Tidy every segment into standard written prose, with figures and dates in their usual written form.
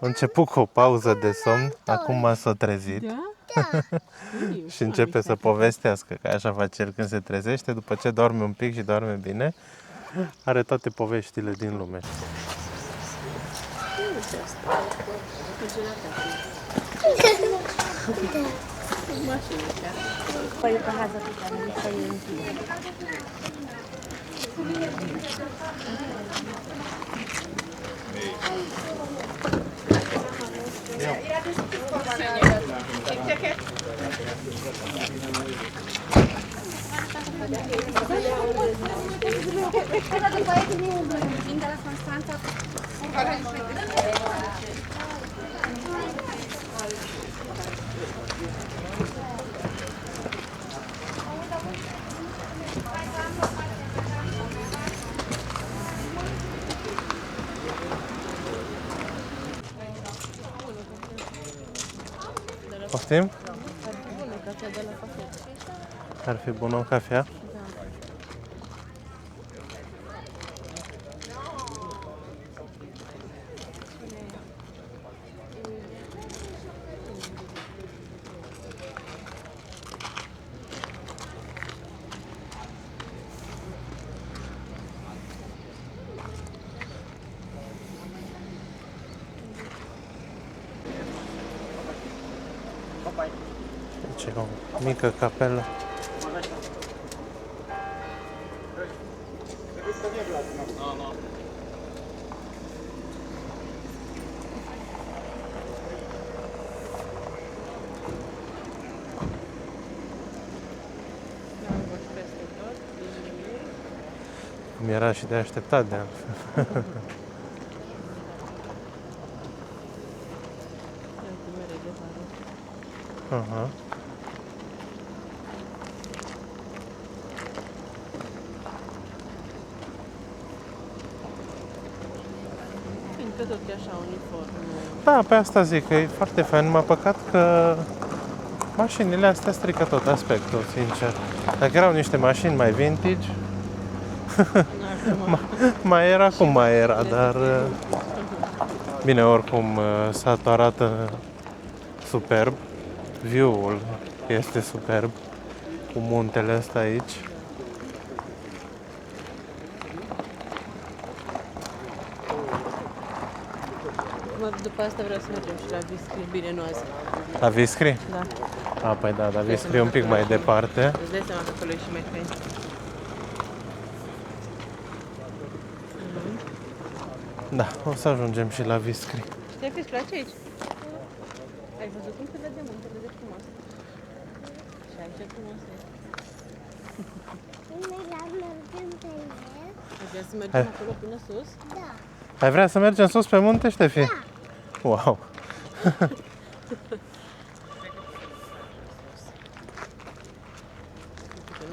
început cu o pauză de somn, acum s-a trezit. Da? Și începe să povestească, că așa face el când se trezește, după ce doarme un pic și doarme bine, are toate poveștile din lume. Poftim? Ar fi bună o cafea? Deci e o mică capelă. Cum era și de așteptat de altfel. Aha. Fiindcă tot e așa uniform. Da, pe asta zic că e foarte fain, numai păcat că mașinile astea strică tot aspectul, sincer. Dacă erau niște mașini mai vintage, mai era cum mai era, dar bine, oricum satul arată superb, view-ul este superb, cu muntele ăsta aici. După asta vreau să mergem și la Viscri, bine nu azi. La Viscri? Da. A, păi da, dar Viscri e un pic mai departe. Îți dai seama că acolo e și mai fain. Da, o să ajungem și la Viscri. Știi că îți place aici? Ai văzut cum se vede muntele de frumos? Și aici frumos e. Ai vrea să mergem acolo până sus? Da. Ai vrea să mergem sus pe munte, Ștefi? Da. Wow! Nu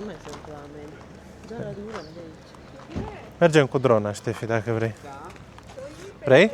mai sunt oameni. Doar la drumul de aici. Mergem cu drona, Ștefi, dacă vrei. Vrei?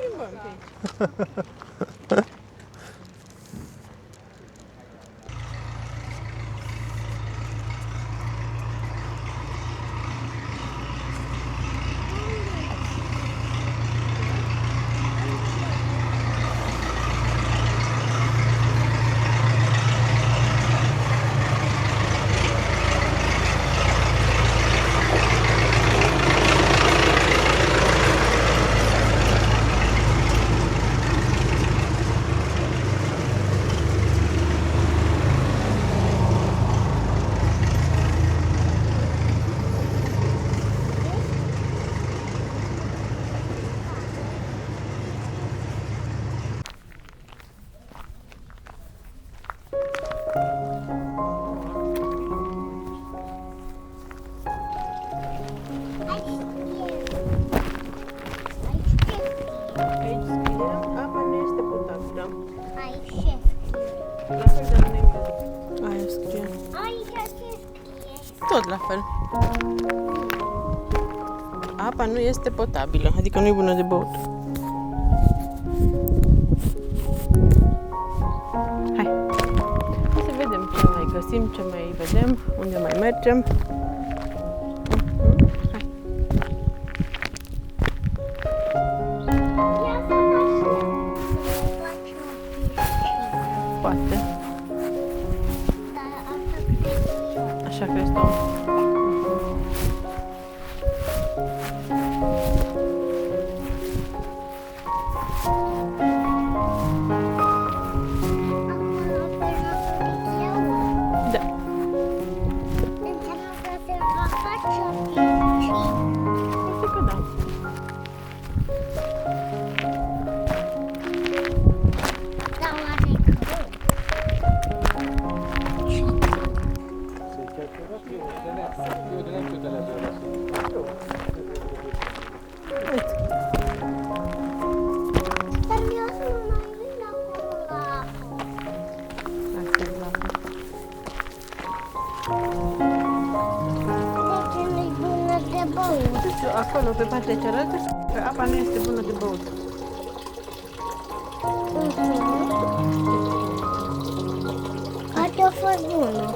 Aici scrie, apa nu este potabilă. Aici ce scrie? La fel de la negru. Aia scrie. Aici ce scrie? Tot la fel. Apa nu este potabilă, adică nu e bună de băut. Hai. Hai să vedem ce mai găsim, ce mai vedem, unde mai mergem. Hai. Ia să faci. Poate. Dar asta cred eu. Așa crezi tu? Acolo pe eu. Da. Înseamnă că se va face și Poate că da. da oare că Uite. dar eu să nu mai vin acolo la apă. Asta e la apă. De ce nu-i bună de băut? Nu știu, acolo, pe partea cealaltă, că apa nu este bună de băut. Poate a fost bună.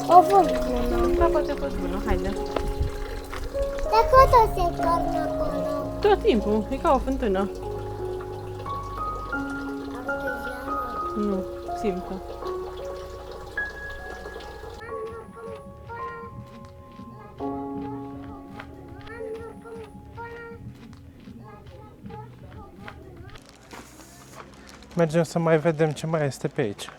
A fost bună. Da, poate a fost bună, haide. Dar cât o se tornă acolo? Tot timpul, e ca o fântână. Nu, simtă. Mergem să mai vedem ce mai este pe aici.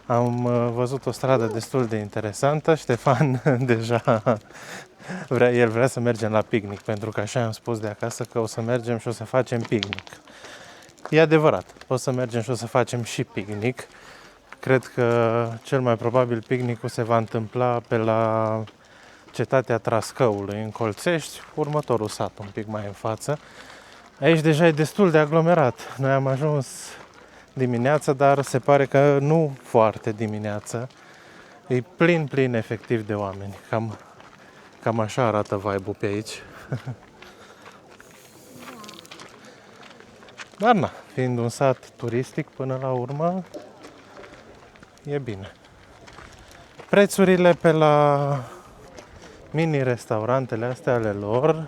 Am văzut o stradă destul de interesantă. Ștefan deja el vrea să mergem la picnic, pentru că așa am spus de acasă că o să mergem și o să facem picnic. E adevărat, o să mergem și o să facem și picnic. Cred că cel mai probabil picnicul se va întâmpla pe la cetatea Trascăului, în Colțești, următorul sat un pic mai în față. Aici deja e destul de aglomerat. Noi am ajuns dimineața, dar se pare că nu foarte dimineață. E plin efectiv de oameni. Cam așa arată vibe-ul pe aici. Dar na, fiind un sat turistic până la urmă, e bine. Prețurile pe la mini-restaurantele astea ale lor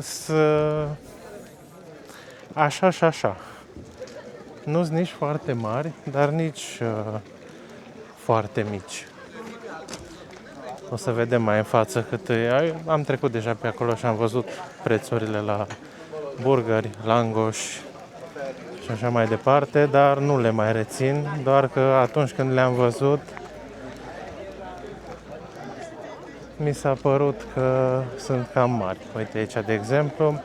sunt așa și așa. Nu sunt nici foarte mari, dar nici foarte mici. O să vedem mai în față cât e. Am trecut deja pe acolo și am văzut prețurile la burgeri, langoși și așa mai departe, dar nu le mai rețin, doar că atunci când le-am văzut mi s-a părut că sunt cam mari. Uite aici, de exemplu,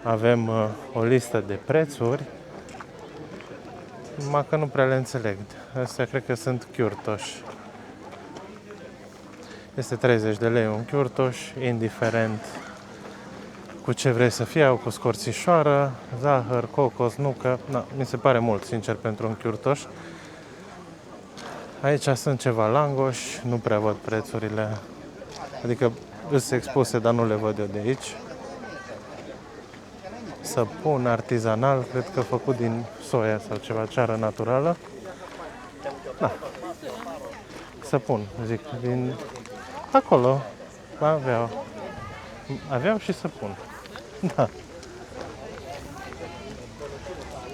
avem o listă de prețuri, numai că nu prea le înțeleg. Astea cred că sunt chiurtoși. Este 30 de lei un chiurtoș, indiferent cu ce vrei să fie, au cu scorțișoară, zahăr, cocos, nucă. Na, mi se pare mult, sincer, pentru un chiurtoș. Aici sunt ceva langoși, nu prea văd prețurile. Adică sunt expuse, dar nu le văd eu de aici. Săpun artizanal, cred că făcut din soia sau ceva, ceară naturală. Da. Săpun, zic, din acolo aveau și săpun. Da.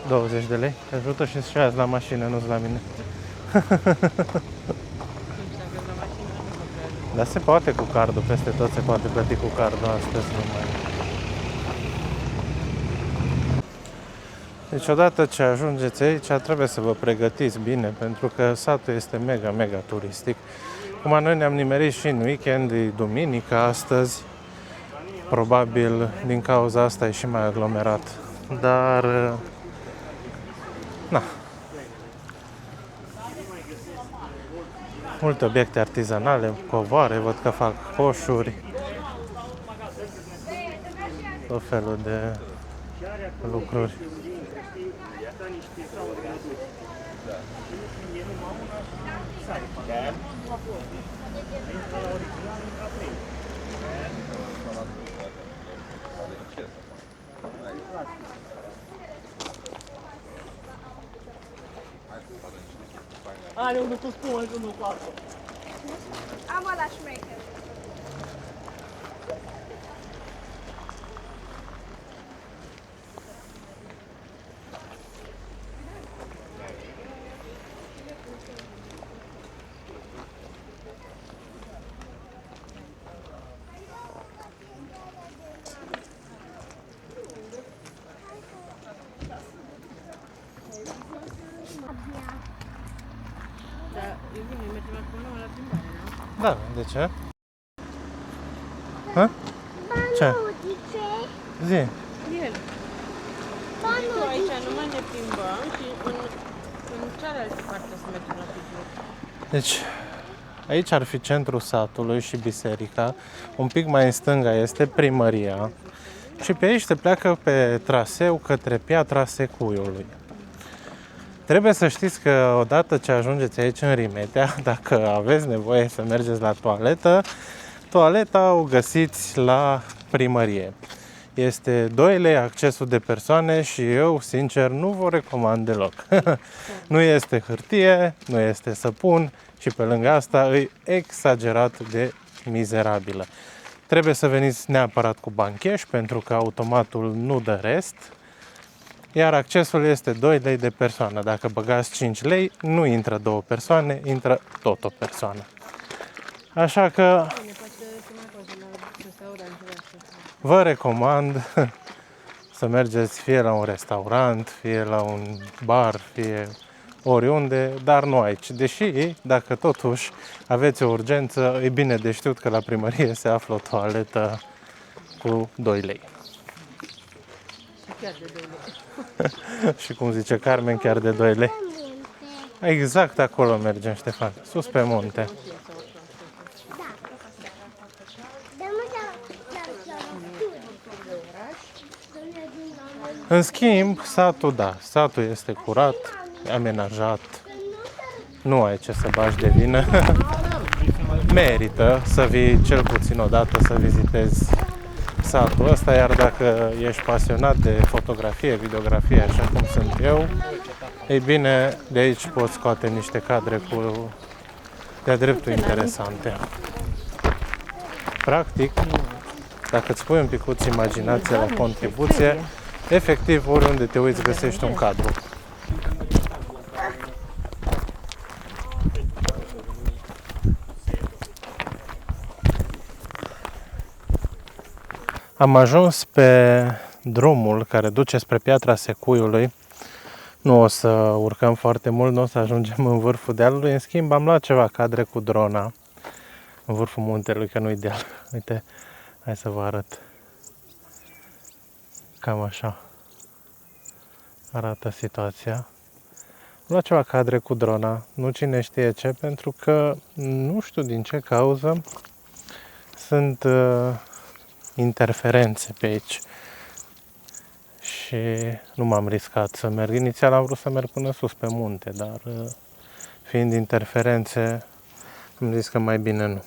20 de lei. Te ajută și azi la mașină, nu-ți la mine. Dar se poate cu cardul, peste tot se poate plăti cu cardul astăzi. Deci odată ce ajungeți aici, trebuie să vă pregătiți bine, pentru că satul este mega turistic. Cum noi ne-am nimerit și în weekend, e duminică astăzi, probabil din cauza asta e și mai aglomerat. Dar, na, multe obiecte artizanale, covoare, văd că fac coșuri, tot felul de lucruri. Are unul cu spumă și unul cu apă. Am ăla șmecher. Da, de ce? Ha? Ce? Nu, de ce? Zi. El. Ba Tu nu, aici numai ne plimbăm și în cealaltă parte să mergem la picnic. Deci, aici ar fi centrul satului și biserica. Un pic mai în stânga este primăria. Și pe aici te pleacă pe traseu către Piatra Secuiului. Trebuie să știți că odată ce ajungeți aici în Rimetea, dacă aveți nevoie să mergeți la toaletă, toaleta o găsiți la primărie. Este 2 lei accesul de persoane și eu, sincer, nu vă recomand deloc. Nu este hârtie, nu este săpun și pe lângă asta e exagerat de mizerabilă. Trebuie să veniți neapărat cu bani cash pentru că automatul nu dă rest. Iar accesul este 2 lei de persoană. Dacă băgați 5 lei, nu intră 2 persoane, intră tot o persoană. Așa că Ne place să mai poate la restaurantele astea. vă recomand să mergeți fie la un restaurant, fie la un bar, fie oriunde, dar nu aici. Deși, dacă totuși aveți o urgență, e bine de știut că la primărie se află o toaletă cu 2 lei. Și chiar de 2 lei. Și cum zice Carmen, chiar de 2 lei. Exact acolo mergem, Ștefan, sus pe munte. În schimb, satul, da, satul este curat, amenajat, nu ai ce să bagi de vină. Merită să vii cel puțin o dată să vizitezi satul ăsta, iar dacă ești pasionat de fotografie, videografie, așa cum sunt eu, ei bine, de aici poți scoate niște cadre cu de-a dreptul interesante. Practic, dacă îți pui un picuț imaginație la contribuție, efectiv, oriunde te uiți, găsești un cadru. Am ajuns pe drumul care duce spre Piatra Secuiului. Nu o să urcăm foarte mult, nu o să ajungem în vârful dealului. În schimb, am luat ceva cadre cu drona în vârful muntelui, că nu-i deal. Uite, hai să vă arăt. Cam așa arată situația. Am luat ceva cadre cu drona, nu cine știe ce, pentru că nu știu din ce cauză sunt interferențe pe aici și nu m-am riscat să merg. Inițial am vrut să merg până sus pe munte, dar fiind interferențe am zis că mai bine nu.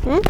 Hmm?